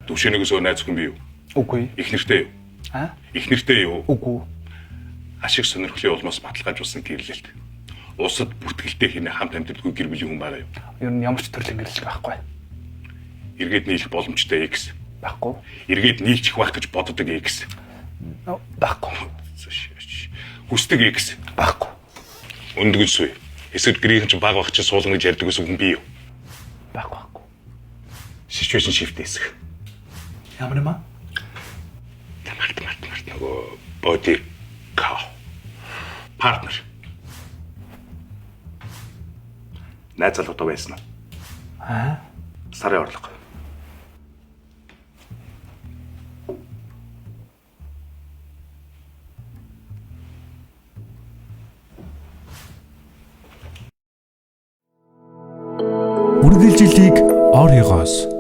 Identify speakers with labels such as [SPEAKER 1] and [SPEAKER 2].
[SPEAKER 1] Төвшөнөөсөө найз хүн бий юу?
[SPEAKER 2] Үгүй.
[SPEAKER 1] Их нэртэй юу? Их нэртэй юу?
[SPEAKER 2] Үгүй.
[SPEAKER 1] Ашиг сонирхлын улмаас баталгаажуулсан гэрлэлт. Улсад бүртгэлтэй хийнэ хамт амьддаггүй гэр бүлийн хүн байгаа юу?
[SPEAKER 2] Ер нь ямар ч төрлийн гэрлэлт байхгүй.
[SPEAKER 1] Эргээд нийлэх боломжтой X.
[SPEAKER 2] Байхгүй.
[SPEAKER 1] Эргээд нийлчих байх гэж боддог X.
[SPEAKER 2] Байхгүй.
[SPEAKER 1] Хүсдэг X.
[SPEAKER 2] Байхгүй.
[SPEAKER 1] Өндгөн суй. Эсвэл гэрийн чинь баг баг чи суулгана гэж ярьдаг ус хүн бий юу?
[SPEAKER 2] Байхгүй.
[SPEAKER 1] Situation shift хэсэг.
[SPEAKER 2] Ямар юм аа?
[SPEAKER 1] Март нөгөө body cow. Партнер. Найз залуудаа байсан уу? Сарын орлого.
[SPEAKER 3] Үргэлжлэлийг орёгоос